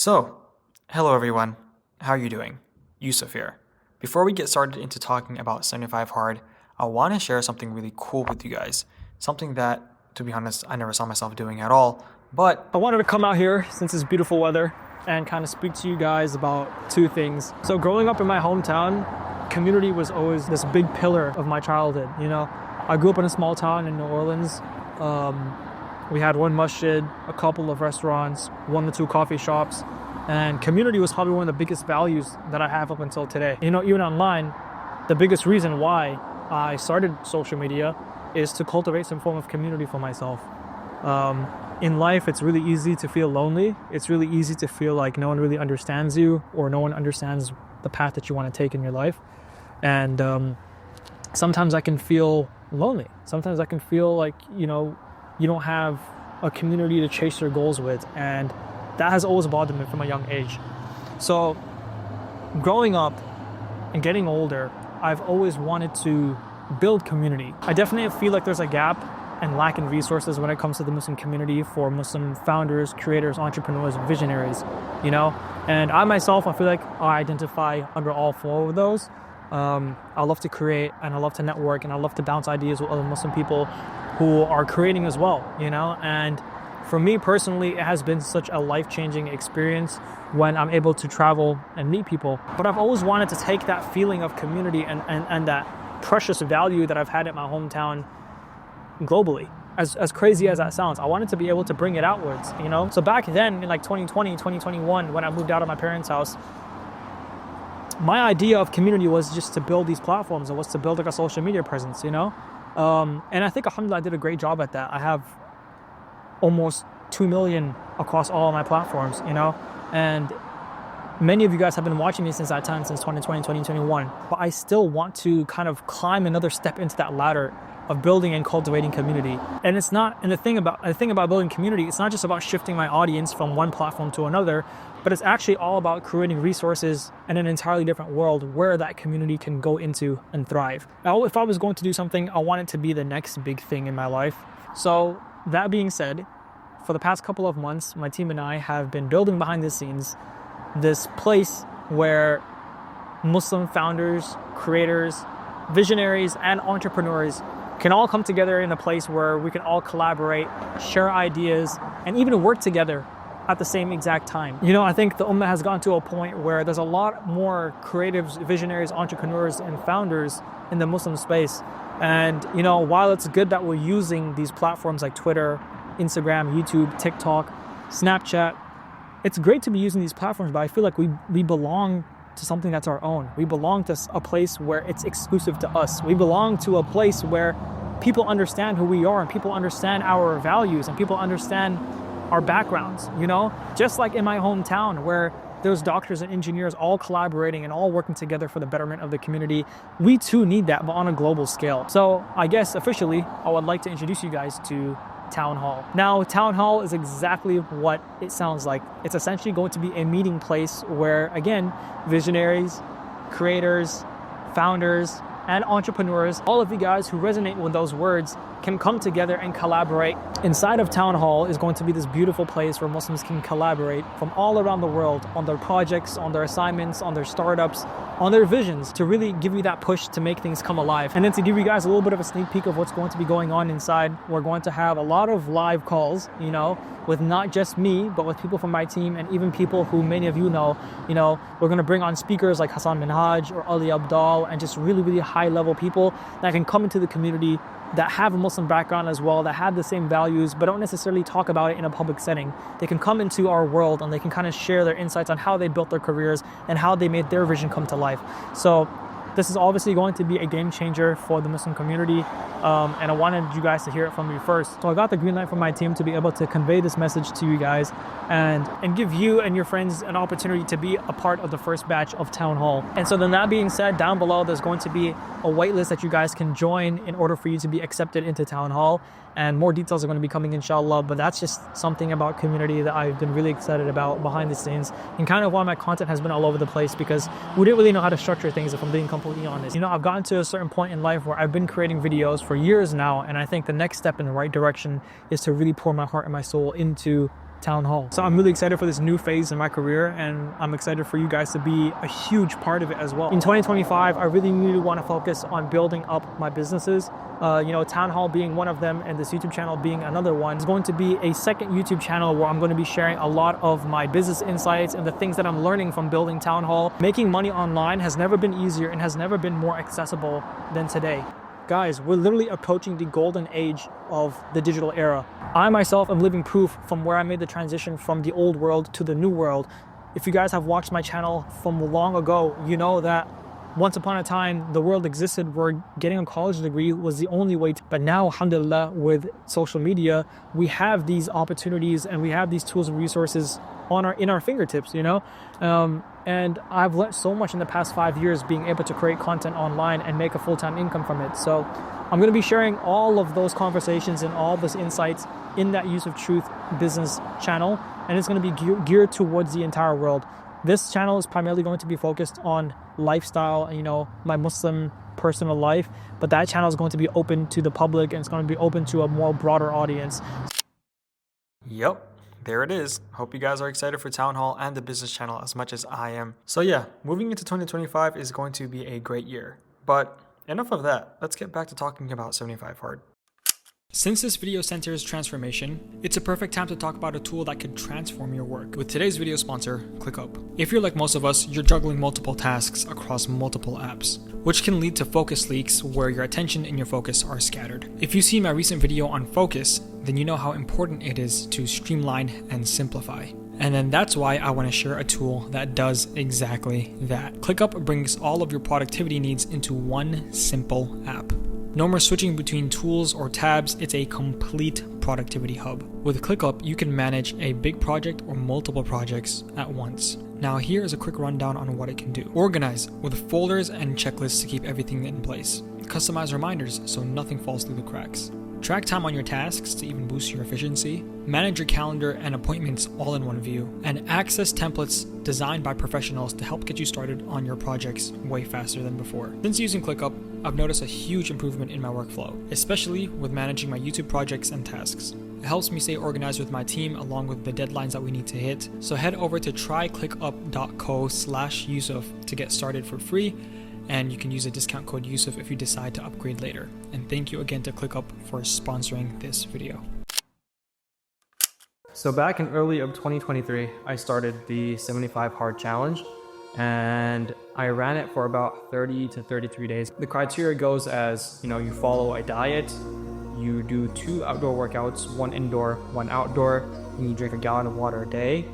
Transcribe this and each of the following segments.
So, hello everyone. How are you doing? Yusuf here. Before we get started into talking about 75 Hard, I want to share something really cool with you guys. Something that, to be honest, I never saw myself doing at all, but I wanted to come out here since it's beautiful weather and kind of speak to you guys about two things. So growing up in my hometown, community was always this big pillar of my childhood. I grew up in a small town in New Orleans. We had one masjid, a couple of restaurants, 1 to 2 coffee shops, and community was probably one of the biggest values that I have up until today. Even online, the biggest reason why I started social media is to cultivate some form of community for myself. In life, it's really easy to feel lonely. It's really easy to feel like no one really understands you or no one understands the path that you want to take in your life. And sometimes I can feel lonely. Sometimes I can feel like, you don't have a community to chase your goals with. And that has always bothered me from a young age. So growing up and getting older, I've always wanted to build community. I definitely feel like there's a gap and lack in resources when it comes to the Muslim community for Muslim founders, creators, entrepreneurs, visionaries, And I myself, I feel like I identify under all 4 of those. I love to create and I love to network and I love to bounce ideas with other Muslim people who are creating as well, And for me personally, it has been such a life-changing experience when I'm able to travel and meet people. But I've always wanted to take that feeling of community and that precious value that I've had at my hometown globally. As crazy as that sounds, I wanted to be able to bring it outwards, So back then in like 2020, 2021, when I moved out of my parents' house, my idea of community was just to build these platforms. It was to build like a social media presence, And I think alhamdulillah I did a great job at that. I have almost 2 million across all of my platforms, And many of you guys have been watching me since that time, since 2020, 2021. But I still want to kind of climb another step into that ladder of building and cultivating community. And the thing about building community, it's not just about shifting my audience from one platform to another, but it's actually all about creating resources in an entirely different world where that community can go into and thrive. Now, if I was going to do something, I want it to be the next big thing in my life. So that being said, for the past couple of months, my team and I have been building behind the scenes this place where Muslim founders, creators, visionaries, and entrepreneurs can all come together in a place where we can all collaborate, share ideas, and even work together at the same exact time. I think the Ummah has gotten to a point where there's a lot more creatives, visionaries, entrepreneurs, and founders in the Muslim space. And, while it's good that we're using these platforms like Twitter, Instagram, YouTube, TikTok, Snapchat, it's great to be using these platforms, but I feel like we belong to something that's our own. We belong to a place where it's exclusive to us. We belong to a place where people understand who we are and people understand our values and people understand our backgrounds, Just like in my hometown where there's doctors and engineers all collaborating and all working together for the betterment of the community. We too need that, but on a global scale. So I guess officially, I would like to introduce you guys to Town Hall. Now, Town Hall is exactly what it sounds like. It's essentially going to be a meeting place where, again, visionaries, creators, founders, and entrepreneurs, all of you guys who resonate with those words can come together and collaborate. Inside of Town Hall is going to be this beautiful place where Muslims can collaborate from all around the world on their projects, on their assignments, on their startups, on their visions to really give you that push to make things come alive. And then to give you guys a little bit of a sneak peek of what's going to be going on inside, we're going to have a lot of live calls, with not just me, but with people from my team and even people who many of you know. We're going to bring on speakers like Hassan Minhaj or Ali Abdal and just really, really high level people that can come into the community that have a Muslim background as well, that have the same values, but don't necessarily talk about it in a public setting. They can come into our world and they can kind of share their insights on how they built their careers and how they made their vision come to life. So this is obviously going to be a game changer for the Muslim community, and I wanted you guys to hear it from me first. So I got the green light from my team to be able to convey this message to you guys and give you and your friends an opportunity to be a part of the first batch of Town Hall. And so then that being said, down below there's going to be a waitlist that you guys can join in order for you to be accepted into Town Hall. And more details are going to be coming inshallah, but that's just something about community that I've been really excited about behind the scenes and kind of why my content has been all over the place, because we didn't really know how to structure things, if I'm being completely honest. I've gotten to a certain point in life where I've been creating videos for years now, and I think the next step in the right direction is to really pour my heart and my soul into town hall. So I'm really excited for this new phase in my career, and I'm excited for you guys to be a huge part of it as well. In 2025, I really want to focus on building up my businesses. Town hall being one of them, and this YouTube channel being another one. It's going to be a second YouTube channel where I'm going to be sharing a lot of my business insights and the things that I'm learning from building town hall. Making money online has never been easier and has never been more accessible than today. Guys, we're literally approaching the golden age of the digital era. I myself am living proof from where I made the transition from the old world to the new world. If you guys have watched my channel from long ago, you know that once upon a time, the world existed where getting a college degree was the only way but now, alhamdulillah, with social media, we have these opportunities and we have these tools and resources in our fingertips, and I've learned so much in the past 5 years being able to create content online and make a full-time income from it. So I'm going to be sharing all of those conversations and all those insights in that Yusuf Truth business channel, and it's going to be geared towards the entire world. This channel is primarily going to be focused on lifestyle, my Muslim personal life, but that channel is going to be open to the public and it's going to be open to a more broader audience. Yep, there it is. Hope you guys are excited for Town Hall and the business channel as much as I am. So yeah, moving into 2025 is going to be a great year. But enough of that. Let's get back to talking about 75 Hard. Since this video centers transformation, it's a perfect time to talk about a tool that could transform your work with today's video sponsor, Clickup. If you're like most of us, you're juggling multiple tasks across multiple apps, which can lead to focus leaks where your attention and your focus are scattered. If you've seen my recent video on focus, then you know how important it is to streamline and simplify. And then that's why I want to share a tool that does exactly that. Clickup brings all of your productivity needs into one simple app. No more switching between tools or tabs, it's a complete productivity hub. With ClickUp, you can manage a big project or multiple projects at once. Now here is a quick rundown on what it can do. Organize with folders and checklists to keep everything in place. Customize reminders so nothing falls through the cracks. Track time on your tasks to even boost your efficiency. Manage your calendar and appointments all in one view. And access templates designed by professionals to help get you started on your projects way faster than before. Since using ClickUp, I've noticed a huge improvement in my workflow, especially with managing my YouTube projects and tasks. It helps me stay organized with my team along with the deadlines that we need to hit. So head over to tryclickup.co/Yusuf to get started for free. And you can use a discount code Yusuf if you decide to upgrade later. And thank you again to ClickUp for sponsoring this video. So back in early of 2023, I started the 75 Hard Challenge, and I ran it for about 30 to 33 days. The criteria goes as, you follow a diet, you do 2 outdoor workouts, 1 indoor, 1 outdoor, and you drink a gallon of water a day.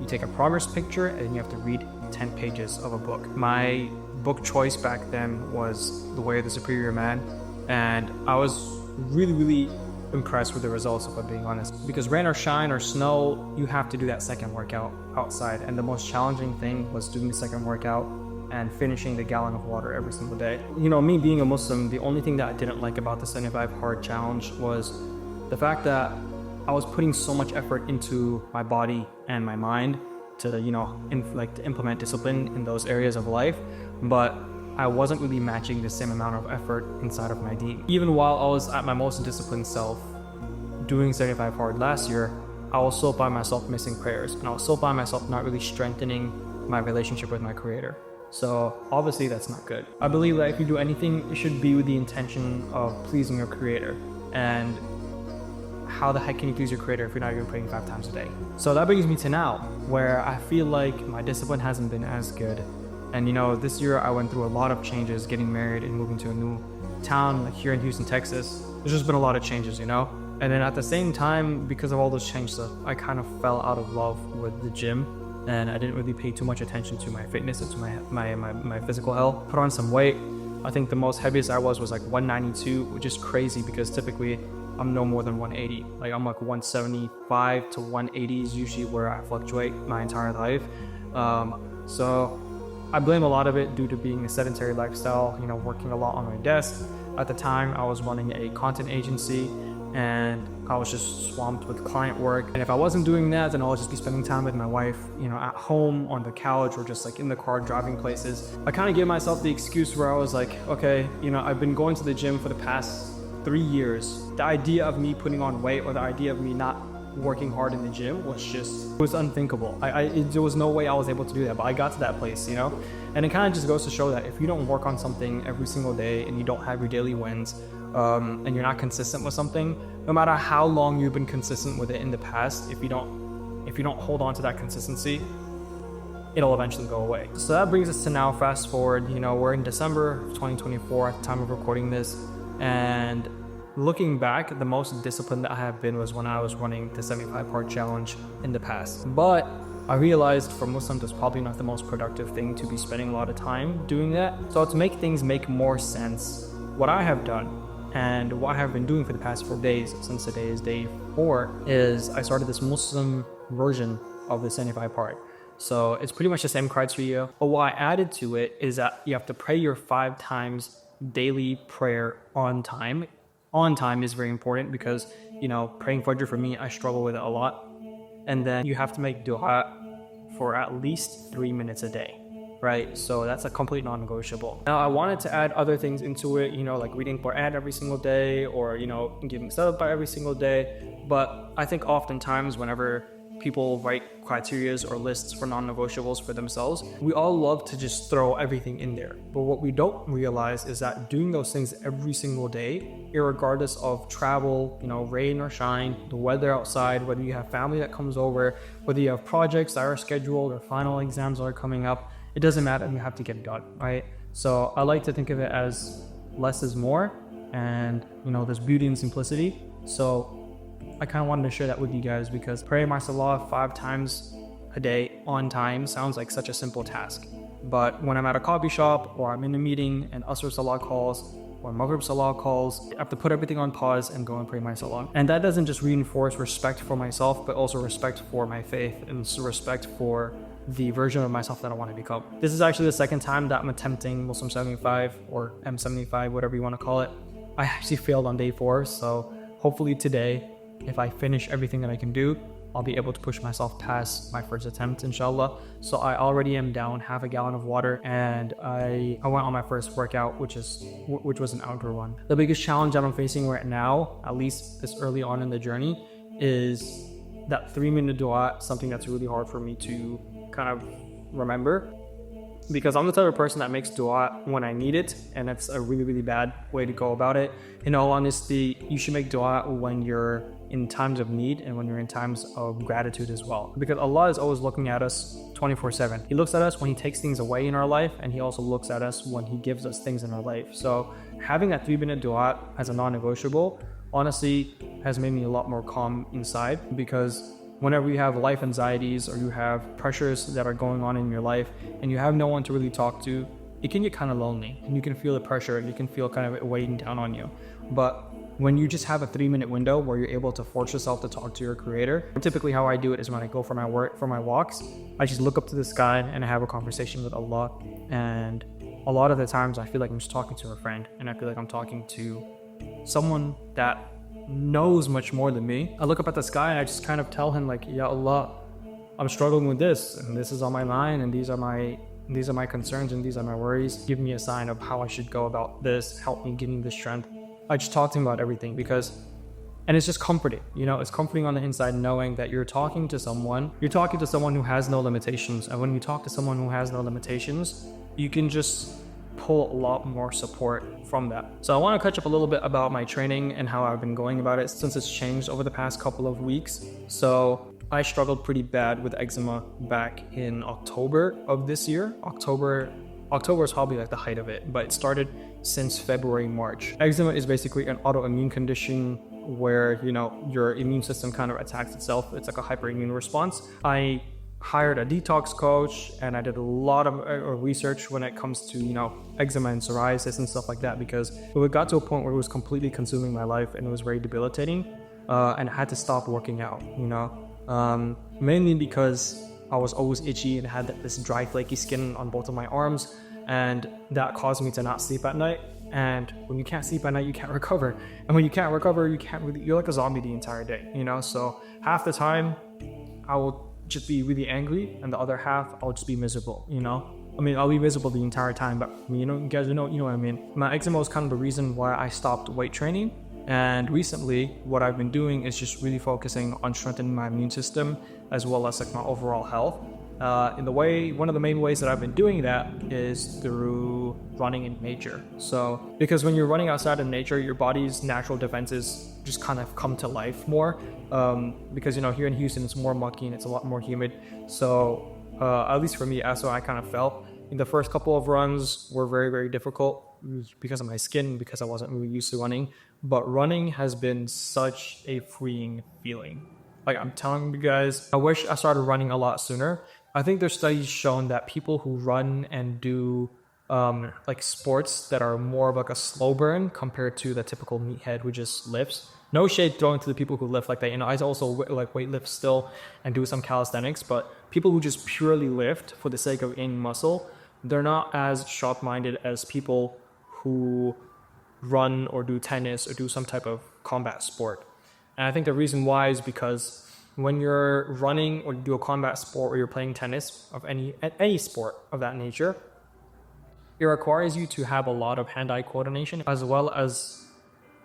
You take a progress picture, and you have to read 10 pages of a book. My book choice back then was The Way of the Superior Man, and I was really impressed with the results, if I'm being honest, because rain or shine or snow, you have to do that second workout outside, and the most challenging thing was doing the second workout and finishing the gallon of water every single day. Me being a Muslim, the only thing that I didn't like about the 75 Hard Challenge was the fact that I was putting so much effort into my body and my mind to to implement discipline in those areas of life, but I wasn't really matching the same amount of effort inside of my deen. Even while I was at my most disciplined self doing 75 Hard last year, I was still by myself missing prayers, and I was still by myself not really strengthening my relationship with my creator. So obviously that's not good. I believe that if you do anything, it should be with the intention of pleasing your creator. And how the heck can you please your creator if you're not even praying 5 times a day? So that brings me to now, where I feel like my discipline hasn't been as good. And this year I went through a lot of changes, getting married and moving to a new town like here in Houston, Texas. There's just been a lot of changes, And then at the same time, because of all those changes, I kind of fell out of love with the gym, and I didn't really pay too much attention to my fitness and to my physical health. Put on some weight. I think the most heaviest I was like 192, which is crazy because typically I'm no more than 180. Like I'm like 175 to 180 is usually where I fluctuate my entire life. So I blame a lot of it due to being a sedentary lifestyle, working a lot on my desk. At the time, I was running a content agency and I was just swamped with client work. And if I wasn't doing that, then I'll just be spending time with my wife, at home, on the couch, or just like in the car driving places. I kind of gave myself the excuse where I was like, okay, I've been going to the gym for the past 3 years. The idea of me putting on weight or the idea of me not working hard in the gym it was unthinkable. There was no way I was able to do that, but I got to that place, And it kind of just goes to show that if you don't work on something every single day and you don't have your daily wins, and you're not consistent with something, no matter how long you've been consistent with it in the past, if you don't hold on to that consistency, it'll eventually go away. So that brings us to now, fast forward, we're in December of 2024 at the time of recording this, and looking back, the most disciplined that I have been was when I was running the 75 hard challenge in the past. But I realized for Muslims, it's probably not the most productive thing to be spending a lot of time doing that. So to make things make more sense, what I have done and what I have been doing for the past 4 days, since today is day 4, is I started this Muslim version of the 75 hard. So it's pretty much the same criteria, but what I added to it is that you have to pray your 5 times daily prayer on time. On time is very important because, praying Fajr for me, I struggle with it a lot. And then you have to make dua for at least 3 minutes a day, right? So that's a complete non-negotiable. Now I wanted to add other things into it, like reading Quran every single day or, giving sadaqah every single day. But I think oftentimes whenever people write criterias or lists for non-negotiables for themselves, we all love to just throw everything in there. But what we don't realize is that doing those things every single day, irregardless of travel, rain or shine, the weather outside, whether you have family that comes over, whether you have projects that are scheduled or final exams that are coming up, it doesn't matter, you have to get it done, right? So I like to think of it as less is more, and there's beauty in simplicity. So I kind of wanted to share that with you guys because praying my salah 5 times a day on time sounds like such a simple task. But when I'm at a coffee shop or I'm in a meeting and Asr salah calls or Maghrib salah calls, I have to put everything on pause and go and pray my salah. And that doesn't just reinforce respect for myself, but also respect for my faith and respect for the version of myself that I want to become. This is actually the second time that I'm attempting Muslim 75 or M75, whatever you want to call it. I actually failed on day 4, so hopefully today, if I finish everything that I can do, I'll be able to push myself past my first attempt, inshallah. So I already am down half a gallon of water, and I went on my first workout, which was an outdoor one. The biggest challenge that I'm facing right now, at least this early on in the journey, is that 3-minute dua, something that's really hard for me to kind of remember. Because I'm the type of person that makes dua when I need it, and it's a really, really bad way to go about it. In all honesty, you should make dua when you're in times of need and when you're in times of gratitude as well. Because Allah is always looking at us 24/7. He looks at us when He takes things away in our life, and He also looks at us when He gives us things in our life. So having that 3-minute dua as a non-negotiable, honestly, has made me a lot more calm inside, because whenever you have life anxieties or you have pressures that are going on in your life and you have no one to really talk to, it can get kind of lonely and you can feel the pressure and you can feel kind of it weighing down on you. But when you just have a 3-minute window where you're able to force yourself to talk to your creator, typically how I do it is when I go for my walks, I just look up to the sky and I have a conversation with Allah. And a lot of the times I feel like I'm just talking to a friend, and I feel like I'm talking to someone that knows much more than me. I look up at the sky and I just kind of tell him, like, Ya Allah, I'm struggling with this, and this is on my mind, and these are my concerns, and these are my worries. Give me a sign of how I should go about this. Help me, give me the strength. I just talk to him about everything, and it's just comforting. It's comforting on the inside knowing that you're talking to someone who has no limitations. And when you talk to someone who has no limitations, you can just pull a lot more support from that. So I want to catch up a little bit about my training and how I've been going about it since it's changed over the past couple of weeks. So I struggled pretty bad with eczema back in October of this year. October is probably like the height of it, but it started since February, March. Eczema is basically an autoimmune condition where, your immune system kind of attacks itself. It's like a hyperimmune response. I hired a detox coach and I did a lot of research when it comes to, eczema and psoriasis and stuff like that, because it got to a point where it was completely consuming my life and it was very debilitating. And I had to stop working out, mainly because I was always itchy and had this dry, flaky skin on both of my arms, and that caused me to not sleep at night. And when you can't sleep at night, you can't recover. And when you can't recover, you're like a zombie the entire day, So half the time I will just be really angry, and the other half I'll just be miserable, I'll be miserable the entire time, but you guys know what I mean. My eczema was kind of the reason why I stopped weight training, And recently, what I've been doing is just really focusing on strengthening my immune system as well as like my overall health. One of the main ways that I've been doing that is through running in nature. So, because when you're running outside in nature, your body's natural defenses just kind of come to life more. Because here in Houston, it's more mucky and it's a lot more humid. So, at least for me, that's what I kind of felt. In the first couple of runs were very, very difficult because of my skin, because I wasn't really used to running. But running has been such a freeing feeling. Like I'm telling you guys, I wish I started running a lot sooner. I think there's studies shown that people who run and do like sports that are more of like a slow burn compared to the typical meathead who just lifts. No shade thrown to the people who lift like that. I also like weightlift still and do some calisthenics, but people who just purely lift for the sake of gaining muscle, they're not as sharp-minded as people who run or do tennis or do some type of combat sport. And I think the reason why is because when you're running or do a combat sport or you're playing tennis of any sport of that nature, it requires you to have a lot of hand-eye coordination as well as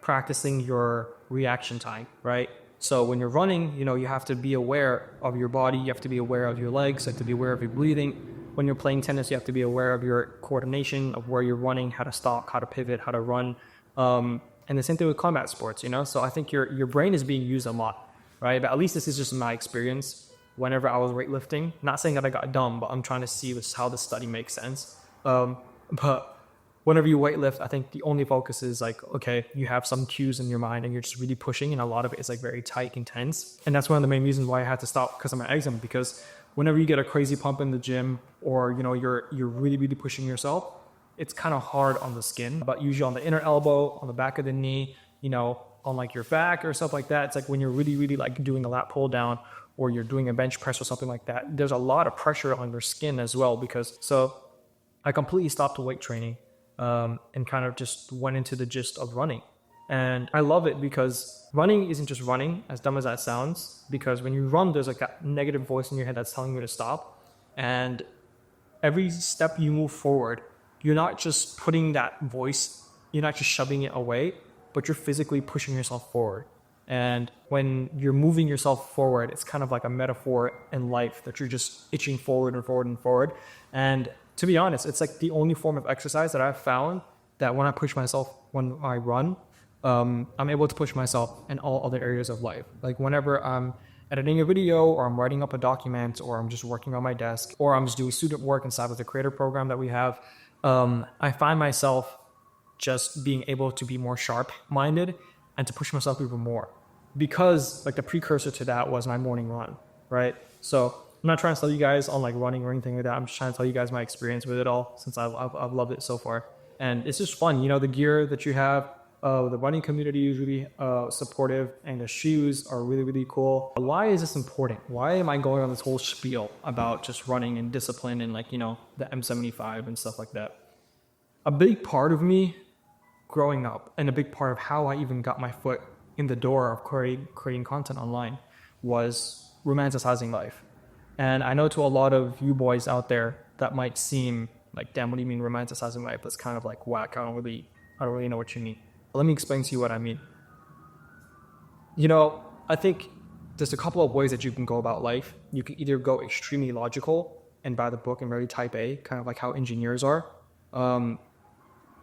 practicing your reaction time, right? So when you're running, you have to be aware of your body, you have to be aware of your legs, you have to be aware of your breathing. When you're playing tennis, you have to be aware of your coordination, of where you're running, how to stop, how to pivot, how to run. And the same thing with combat sports, So I think your brain is being used a lot, right? But at least this is just my experience whenever I was weightlifting. Not saying that I got dumb, but I'm trying to see how the study makes sense. But whenever you weightlift, I think the only focus is like, okay, you have some cues in your mind and you're just really pushing, and a lot of it is like very tight and tense. And that's one of the main reasons why I had to stop because of my eczema, because whenever you get a crazy pump in the gym or, you're really, really pushing yourself, it's kind of hard on the skin, but usually on the inner elbow, on the back of the knee, on like your back or stuff like that. It's like when you're really, really like doing a lat pull down or you're doing a bench press or something like that, there's a lot of pressure on your skin as well. So I completely stopped weight training and kind of just went into the gist of running. And I love it because running isn't just running, as dumb as that sounds, because when you run, there's like that negative voice in your head that's telling you to stop. And every step you move forward, you're not just putting that voice, you're not just shoving it away, but you're physically pushing yourself forward. And when you're moving yourself forward, it's kind of like a metaphor in life that you're just itching forward and forward and forward. And to be honest, it's like the only form of exercise that I've found that when I run, I'm able to push myself in all other areas of life. Like whenever I'm editing a video or I'm writing up a document or I'm just working on my desk or I'm just doing student work inside of the creator program that we have, I find myself just being able to be more sharp-minded and to push myself even more, because like the precursor to that was my morning run, right? So I'm not trying to tell you guys on like running or anything like that. I'm just trying to tell you guys my experience with it all, since I've loved it so far. And it's just fun, the gear that you have, the running community is really supportive, and the shoes are really, really cool. Why is this important? Why am I going on this whole spiel about just running and discipline and like, the M75 and stuff like that? A big part of me growing up, and a big part of how I even got my foot in the door of creating content online, was romanticizing life. And I know to a lot of you boys out there that might seem like, damn, what do you mean romanticizing life? That's kind of like whack. I don't really know what you mean. But let me explain to you what I mean. I think there's a couple of ways that you can go about life. You can either go extremely logical and by the book and very type A, kind of like how engineers are.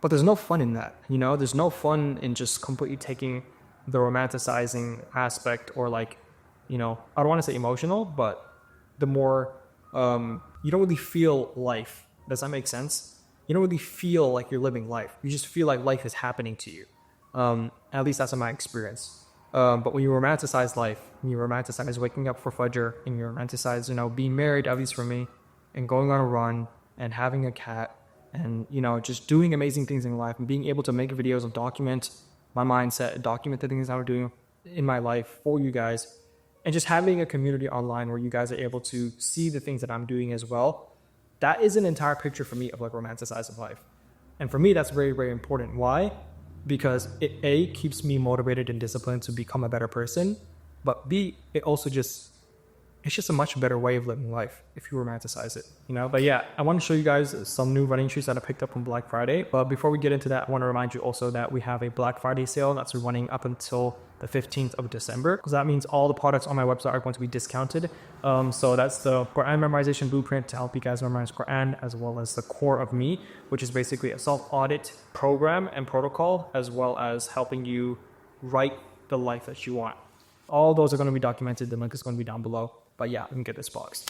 But there's no fun in that. There's no fun in just completely taking the romanticizing aspect, or like, I don't want to say emotional, but the more, you don't really feel life. Does that make sense? You don't really feel like you're living life. You just feel like life is happening to you. At least that's in my experience. But when you romanticize life, when you romanticize waking up for Fajr, and you romanticize, being married, at least for me, and going on a run, and having a cat, and, just doing amazing things in life, and being able to make videos and document my mindset, document the things I'm doing in my life for you guys, and just having a community online where you guys are able to see the things that I'm doing as well. That is an entire picture for me of like romanticizing life. And for me, that's very, very important. Why? Because it A, keeps me motivated and disciplined to become a better person, but B, it also just it's just a much better way of living life if you romanticize it, you know? But yeah, I want to show you guys some new running shoes that I picked up on Black Friday. But before we get into that, I want to remind you also that we have a Black Friday sale that's running up until the 15th of December, because that means all the products on my website are going to be discounted. So that's the Quran memorization blueprint to help you guys memorize Quran, as well as the Core of Me, which is basically a self-audit program and protocol, as well as helping you write the life that you want. All those are going to be documented. The link is going to be down below. But yeah, let me get this box.